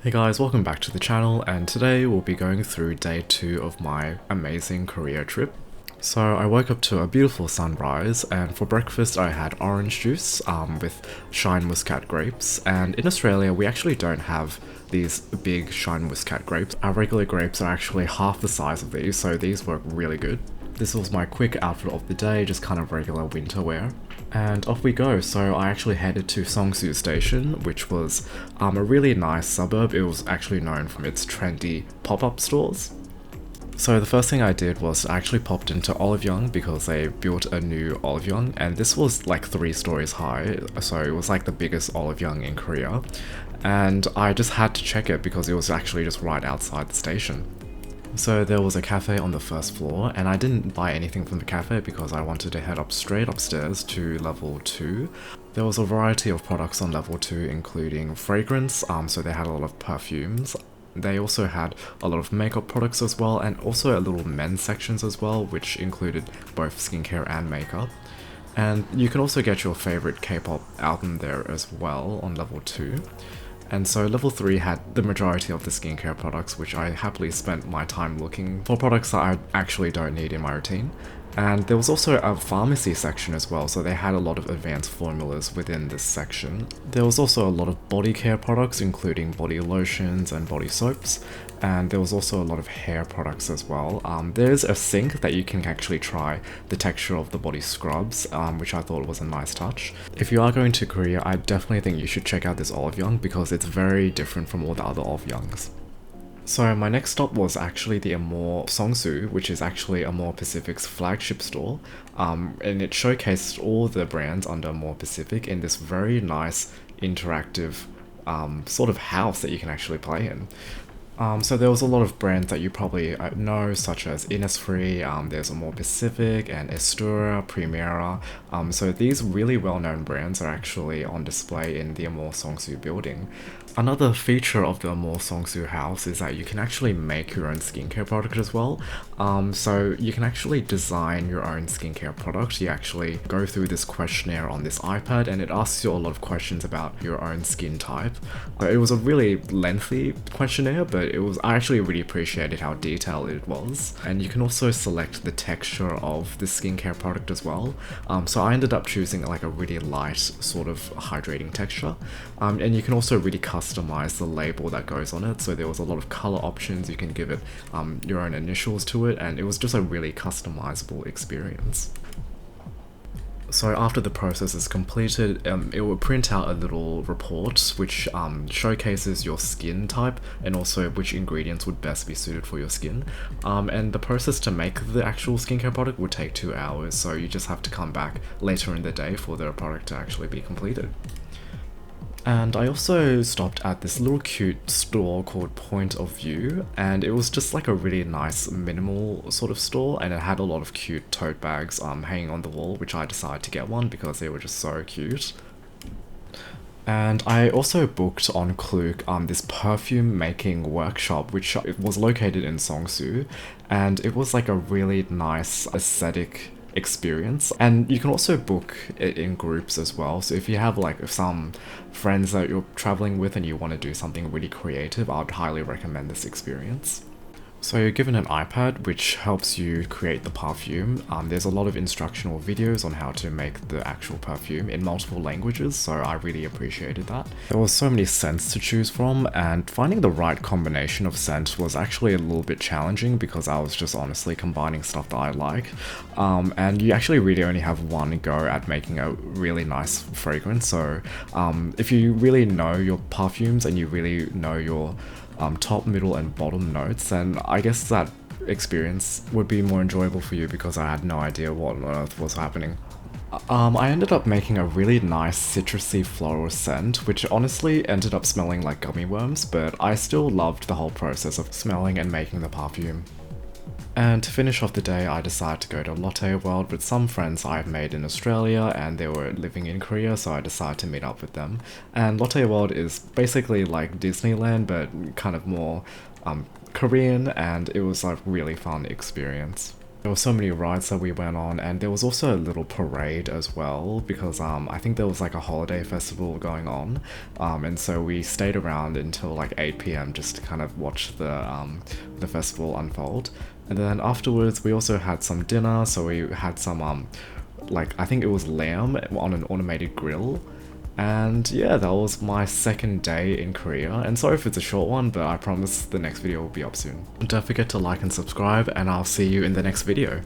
Hey guys, welcome back to the channel, and today we'll be going through day 2 of my amazing Korea trip. So I woke up to a beautiful sunrise, and for breakfast I had orange juice with shine muscat grapes, and in Australia we actually don't have these big shine muscat grapes. Our regular grapes are actually half the size of these, so these work really good. This was my quick outfit of the day, just kind of regular winter wear. And off we go. So I actually headed to Seongsu station, which was a really nice suburb. It was actually known from its trendy pop-up stores. So the first thing I did was I actually popped into Oliveyoung because they built a new Oliveyoung, and this was like 3 stories high, so it was like the biggest Oliveyoung in Korea. And I just had to check it because it was actually just right outside the station. So there was a cafe on the first floor, and I didn't buy anything from the cafe because I wanted to head up straight upstairs to level 2. There was a variety of products on level 2, including fragrance, so they had a lot of perfumes. They also had a lot of makeup products as well, and also a little men's sections as well, which included both skincare and makeup. And you can also get your favorite K-pop album there as well on level 2. And so level 3 had the majority of the skincare products, which I happily spent my time looking for products that I actually don't need in my routine. And there was also a pharmacy section as well, so they had a lot of advanced formulas within this section. There was also a lot of body care products, including body lotions and body soaps, and there was also a lot of hair products as well. There's a sink that you can actually try the texture of the body scrubs, which I thought was a nice touch. If you are going to Korea, I definitely think you should check out this Oliveyoung because it's very different from all the other Oliveyoungs. So my next stop was actually the Amore Seongsu, which is actually Amore Pacific's flagship store, and it showcased all the brands under Amore Pacific in this very nice interactive sort of house that you can actually play in. So there was a lot of brands that you probably know, such as Innisfree, there's Amore Pacific, and Estura, Primera. So these really well-known brands are actually on display in the Amore Seongsu building. Another feature of the Amore Seongsu house is that you can actually make your own skincare product as well. So you can actually design your own skincare product. You actually go through this questionnaire on this iPad, and it asks you a lot of questions about your own skin type. It was a really lengthy questionnaire, but I actually really appreciated how detailed it was. And you can also select the texture of the skincare product as well. So I ended up choosing like a really light sort of hydrating texture. And you can also really customize the label that goes on it. So there was a lot of color options. You can give it your own initials to it, and it was just a really customizable experience. So after the process is completed, it will print out a little report which showcases your skin type and also which ingredients would best be suited for your skin. And the process to make the actual skincare product would take 2 hours, so you just have to come back later in the day for the product to actually be completed. And I also stopped at this little cute store called Point of View, and it was just like a really nice minimal sort of store, and it had a lot of cute tote bags hanging on the wall, which I decided to get one because they were just so cute. And I also booked on Klook this perfume making workshop, which was located in Seongsu, and it was like a really nice aesthetic experience. And you can also book it in groups as well, so if you have like some friends that you're traveling with and you want to do something really creative, I would highly recommend this experience. So you're given an iPad which helps you create the perfume. There's a lot of instructional videos on how to make the actual perfume in multiple languages, so I really appreciated that. There were so many scents to choose from, and finding the right combination of scents was actually a little bit challenging because I was just honestly combining stuff that I like. And you actually really only have one go at making a really nice fragrance, so if you really know your perfumes and you really know your top, middle, and bottom notes, then I guess that experience would be more enjoyable for you because I had no idea what on earth was happening. I ended up making a really nice citrusy floral scent, which honestly ended up smelling like gummy worms, but I still loved the whole process of smelling and making the perfume. And to finish off the day, I decided to go to Lotte World with some friends I've made in Australia, and they were living in Korea, so I decided to meet up with them. And Lotte World is basically like Disneyland, but kind of more Korean, and it was a really fun experience. There were so many rides that we went on, and there was also a little parade as well because I think there was like a holiday festival going on, and so we stayed around until like 8 p.m. just to kind of watch the festival unfold. And then afterwards, we also had some dinner. So we had some like I think it was lamb on an automated grill. And yeah, that was my second day in Korea. And sorry if it's a short one, but I promise the next video will be up soon. Don't forget to like and subscribe, and I'll see you in the next video.